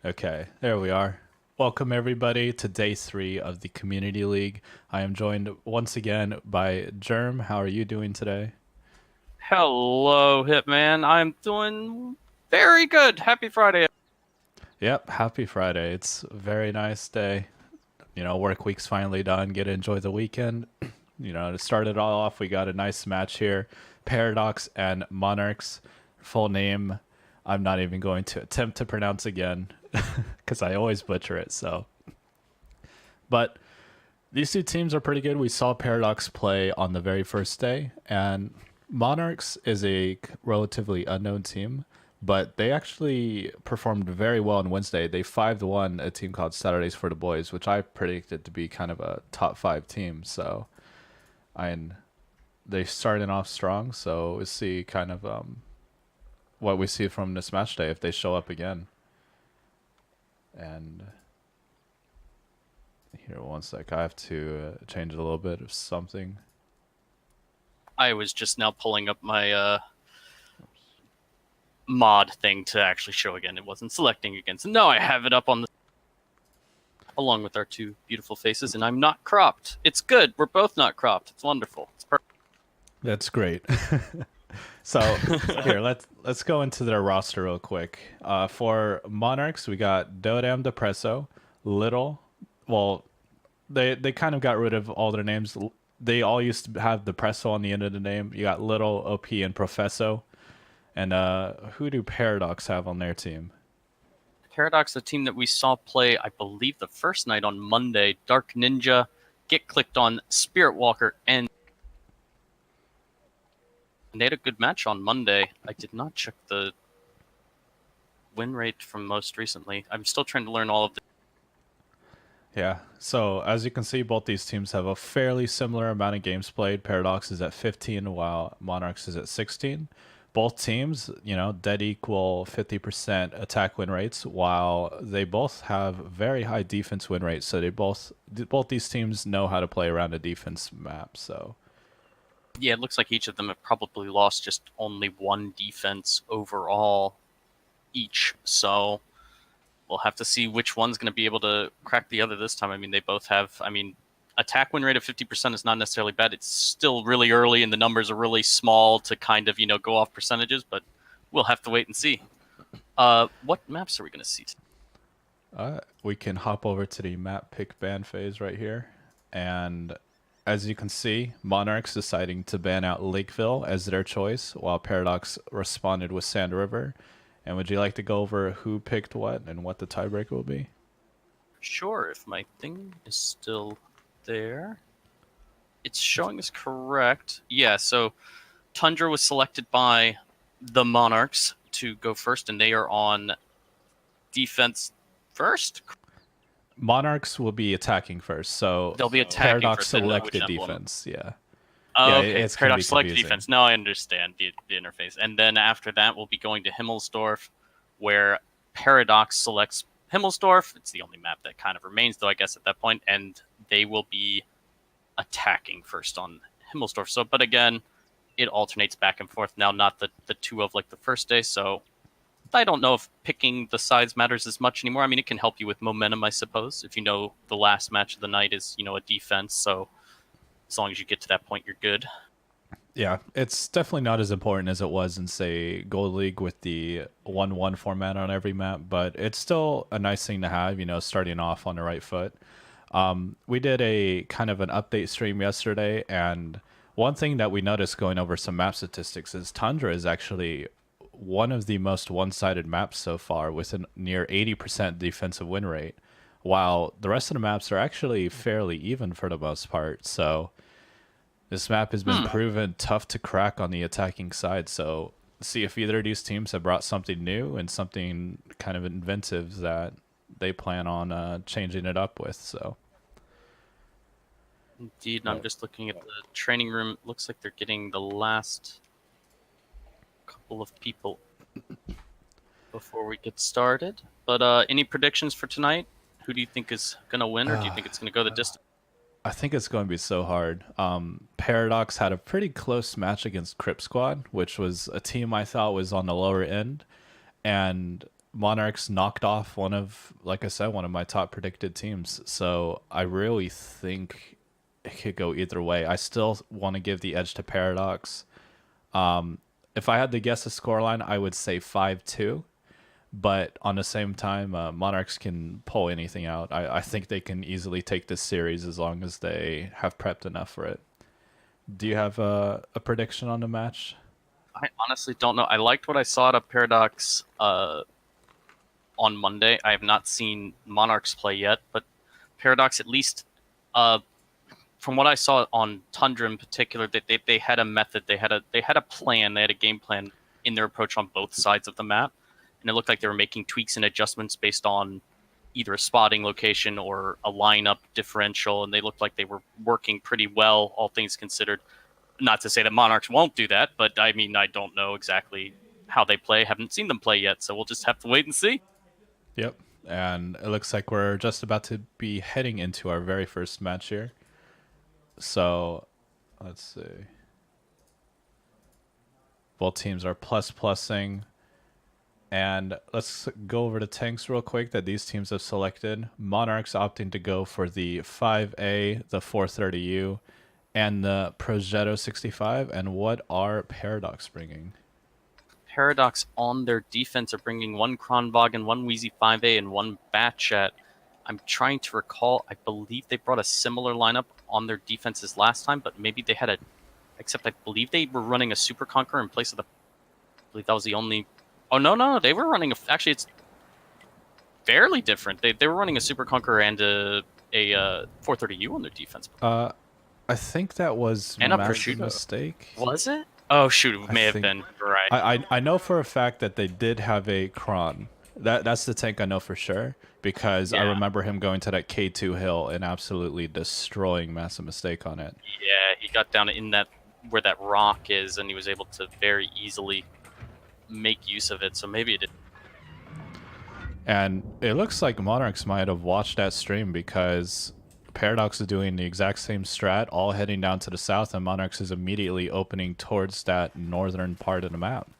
Okay, there we are. Welcome everybody to day 3 of the Community League. I am joined once again by Germ. How are you doing today? Hello, Hitman. I'm doing very good. Happy Friday. Yep, happy Friday. It's a very nice day. Work week's finally done. Get to enjoy the weekend. To start it all off, we got a nice match here. Paradox and Monarchs. Full name, I'm not even going to attempt to pronounce again because I always butcher it. But these two teams are pretty good. We saw Paradox play on the very first day, and Monarchs is a relatively unknown team, but they actually performed very well on Wednesday. They 5-1 a team called Saturdays for the Boys, which I predicted to be kind of a top 5 team. So, I they started off strong. So we'll see kind of what we see from this match day if they show up again. And here, one sec, I have to change a little bit of something. I was just now pulling up my mod thing to actually show again. It wasn't selecting again. So now I have it up on the along with our two beautiful faces, and I'm not cropped. It's good. We're both not cropped. It's wonderful. It's perfect. That's great. So here, let's go into their roster real quick. For Monarchs, we got Dodam Depresso, Little. Well, they kind of got rid of all their names. They all used to have Depresso on the end of the name. You got Little, OP, and Professo. And who do Paradox have on their team? Paradox, the team that we saw play, I believe, the first night on Monday. Dark Ninja, Get Clicked on, Spirit Walker, and they had a good match on Monday. I did not check the win rate from most recently. I'm still trying to learn all of the. Yeah. So as you can see, both these teams have a fairly similar amount of games played. Paradox is at 15, while Monarchs is at 16. Both teams, dead equal 50% attack win rates, while they both have very high defense win rates. So both these teams know how to play around a defense map. So Yeah, it looks like each of them have probably lost just only one defense overall each. So we'll have to see which one's going to be able to crack the other this time. I mean, they both have. I mean, attack win rate of 50% is not necessarily bad. It's still really early, and the numbers are really small to kind of go off percentages. But we'll have to wait and see. What maps are we going to see? we can hop over to the map pick ban phase right here. And as you can see, Monarchs deciding to ban out Lakeville as their choice, while Paradox responded with Sand River. And would you like to go over who picked what and what the tiebreaker will be? Sure, if my thing is still there. It's showing us correct. Yeah, so Tundra was selected by the Monarchs to go first, and they are on defense first. Monarchs will be attacking first, so They'll be attacking Paradox first. Then which selected emblem? defense. Yeah, Oh, yeah, okay. it's gonna be Paradox selected confusing. defense. Now I understand the interface. And then after that, we'll be going to Himmelsdorf, where Paradox selects Himmelsdorf. It's the only map that kind of remains, though, I guess, at that point. And they will be attacking first on Himmelsdorf. So, but again, it alternates back and forth now, not the two of like the first day. So I don't know if picking the sides matters as much anymore. I mean, it can help you with momentum, I suppose, if you know the last match of the night is, a defense. So as long as you get to that point, you're good. Yeah, it's definitely not as important as it was in, say, Gold League with the 1-1 format on every map, but it's still a nice thing to have, starting off on the right foot. We did a kind of an update stream yesterday, and one thing that we noticed going over some map statistics is Tundra is actually one of the most one-sided maps so far with a near 80% defensive win rate, while the rest of the maps are actually fairly even for the most part. So this map has been proven tough to crack on the attacking side. So see if either of these teams have brought something new and something kind of inventive that they plan on changing it up with. So Indeed, and I'm just looking at the training room. It looks like they're getting the last couple of people before we get started. But any predictions for tonight? Who do you think is going to win, or do you think it's going to go the distance? I think it's going to be so hard. Paradox had a pretty close match against Crip Squad, which was a team I thought was on the lower end, and Monarchs knocked off one of, like I said, one of my top predicted teams. So I really think it could go either way. I still want to give the edge to Paradox. If I had to guess a scoreline, I would say 5-2. But on the same time, Monarchs can pull anything out. I think they can easily take this series as long as they have prepped enough for it. Do you have a prediction on the match? I honestly don't know. I liked what I saw at a Paradox on Monday. I have not seen Monarchs play yet, but Paradox, at least uh, from what I saw on Tundra in particular, they had a method, they had a plan, they had a game plan in their approach on both sides of the map, and it looked like they were making tweaks and adjustments based on either a spotting location or a lineup differential, and they looked like they were working pretty well, all things considered. Not to say that Monarchs won't do that, but I mean, I don't know exactly how they play. Haven't seen them play yet, so we'll just have to wait and see. Yep. And it looks like we're just about to be heading into our very first match here. So let's see. Both teams are plus-plussing. And let's go over the tanks real quick that these teams have selected. Monarchs opting to go for the 5A, the 430U, and the Progetto 65. And what are Paradox bringing? Paradox on their defense are bringing one Kronwagen, one Wheezy 5A, and one Batchat. I'm trying to recall. I believe they brought a similar lineup on their defenses last time, but maybe they had a. Except I believe they were running a Super Conqueror in place of the. I believe that was the only. Oh no, they were running a. Actually, it's fairly different. They were running a Super Conqueror and a 430U on their defense. I think that was And a massive prosciutto. mistake. Was it? Oh shoot, it I may have think been. You're right. I know for a fact that they did have a Kron. That's the tank I know for sure because I Yeah. remember him going to that K2 hill and absolutely destroying Massive Mistake on it. Yeah, he got down in that where that rock is, and he was able to very easily make use of it. So maybe it did. And it looks like Monarchs might have watched that stream because Paradox is doing the exact same strat, all heading down to the south, and Monarchs is immediately opening towards that northern part of the map.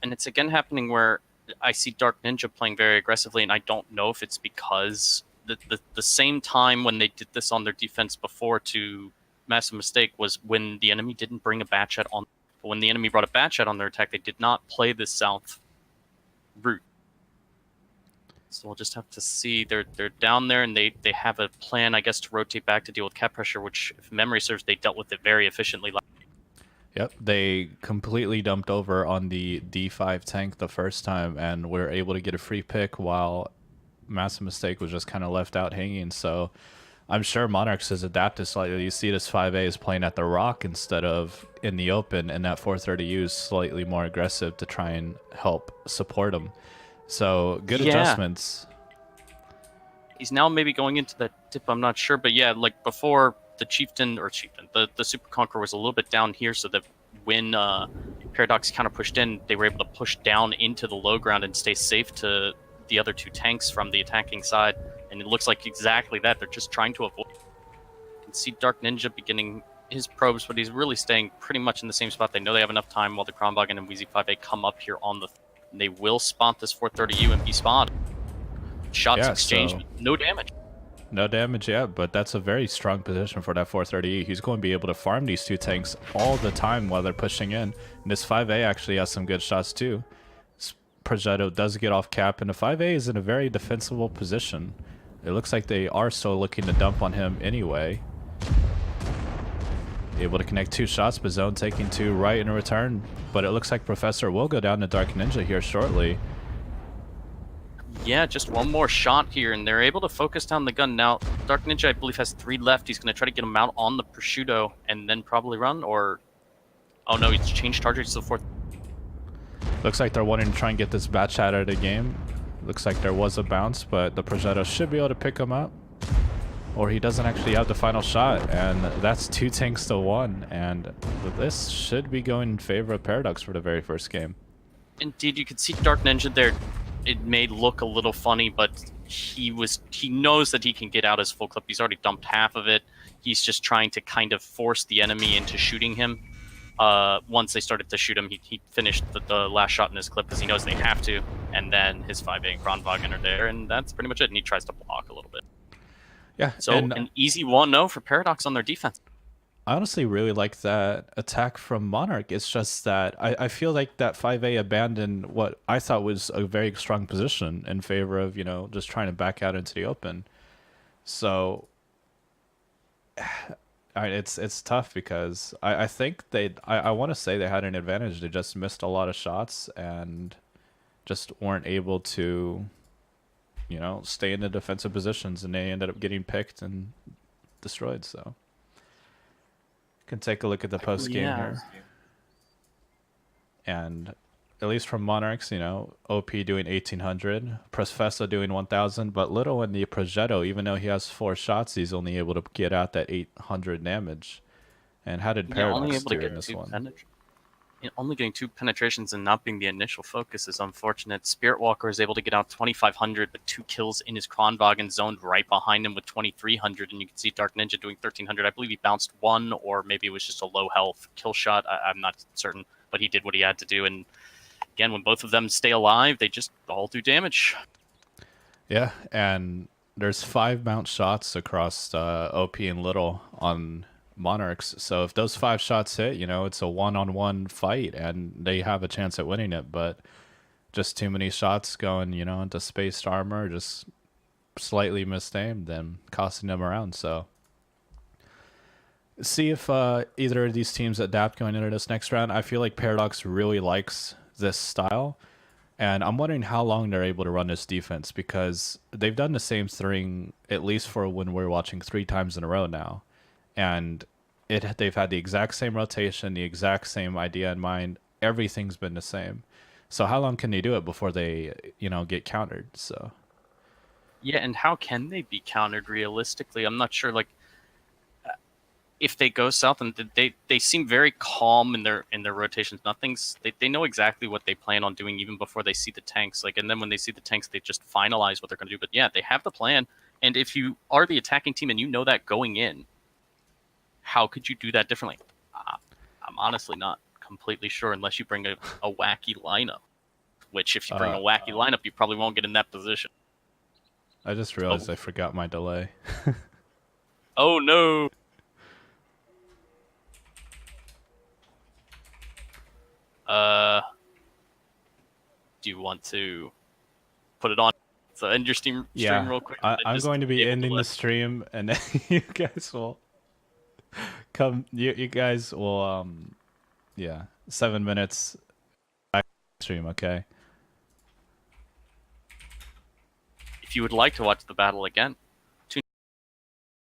And it's again happening where I see Dark Ninja playing very aggressively, and I don't know if it's because the same time when they did this on their defense before to Massive Mistake was when the enemy didn't bring a Batchat on. But when the enemy brought a Batchat on their attack, they did not play the south route. So we'll just have to see. They're down there, and they have a plan, I guess, to rotate back to deal with cap pressure, which, if memory serves, they dealt with it very efficiently. Yep, they completely dumped over on the D5 tank the first time and were able to get a free pick while Massive Mistake was just kind of left out hanging. So I'm sure Monarchs has adapted slightly. You see this 5A is playing at the rock instead of in the open, and that 430U is slightly more aggressive to try and help support them. So good adjustments. He's now maybe going into that dip, I'm not sure. But yeah, like before, the the Super Conqueror was a little bit down here, so that when Paradox kind of pushed in, they were able to push down into the low ground and stay safe to the other two tanks from the attacking side. And it looks like exactly that. They're just trying to avoid. You can see Dark Ninja beginning his probes, but he's really staying pretty much in the same spot. They know they have enough time while the Kronwagen and Wheezy 5A come up here on the. They will spot this 430U and be spotted. Shots exchanged, so no damage. no damage yet, but that's a very strong position for that 430. He's going to be able to farm these two tanks all the time while they're pushing in. And this 5A actually has some good shots too. Progetto does get off cap, and the 5A is in a very defensible position. It looks like they are still looking to dump on him anyway. Able to connect two shots, but Zone taking two right in return. But it looks like Professor will go down to Dark Ninja here shortly. Yeah, just one more shot here, and they're able to focus down the gun. Now, Dark Ninja, I believe, has 3 left. He's going to try to get him out on the prosciutto and then probably run, or... Oh no, he's changed targets to the 4th. Looks like they're wanting to try and get this Batchat out of the game. Looks like there was a bounce, but the Progetto should be able to pick him up. Or he doesn't actually have the final shot, and that's 2 tanks to 1. And this should be going in favor of Paradox for the very first game. Indeed, you can see Dark Ninja there. It may look a little funny, but he knows that he can get out his full clip. He's already dumped half of it. He's just trying to kind of force the enemy into shooting him. once they started to shoot him, he finished the last shot in his clip because he knows they have to, and then his 5A and Kronwagen are there, and that's pretty much it. And he tries to block a little bit. Yeah, So and an easy 1-0 for Paradox on their defense. I honestly really like that attack from Monarch. It's just that I feel like that 5A abandoned what I thought was a very strong position in favor of, just trying to back out into the open. So it's tough because I think I want to say they had an advantage. They just missed a lot of shots and just weren't able to, stay in the defensive positions, and they ended up getting picked and destroyed. So can take a look at the post game here. And at least from Monarchs, OP doing 1800, Professor doing 1000, but Little in the Progetto, even though he has 4 shots, he's only able to get out that 800 damage. And how did Paradox do in this one? Only getting 2 penetrations and not being the initial focus is unfortunate. Spirit Walker is able to get out 2500 with 2 kills in his Kronwagen, zoned right behind him with 2300, and you can see Dark Ninja doing 1300. I believe he bounced 1, or maybe it was just a low health kill shot. I'm not certain, but he did what he had to do. And again, when both of them stay alive, they just all do damage. Yeah, and there's 5 mount shots across OP and Little on Monarchs. So if those 5 shots hit, it's a 1-on-1 fight, and they have a chance at winning it. But just too many shots going, into spaced armor, just slightly misaimed, and costing them around. So see if either of these teams adapt going into this next round. I feel like Paradox really likes this style, and I'm wondering how long they're able to run this defense, because they've done the same thing, at least for when we're watching 3 times in a row now. And they've had the exact same rotation, the exact same idea in mind. Everything's been the same. So how long can they do it before they, get countered? So yeah, and how can they be countered realistically? I'm not sure. Like, if they go south, and they seem very calm in their rotations. They know exactly what they plan on doing even before they see the tanks. Like, and then when they see the tanks, they just finalize what they're going to do. But yeah, they have the plan. And if you are the attacking team and you know that going in, how could you do that differently? I'm honestly not completely sure, unless you bring a wacky lineup. Which, if you bring a wacky lineup, you probably won't get in that position. I just realized I forgot my delay. Oh no! Do you want to put it on? So end your stream real quick. I'm going to be ending the stream, and then you guys will come. You guys will 7 minutes back stream, okay? If you would like to watch the battle again,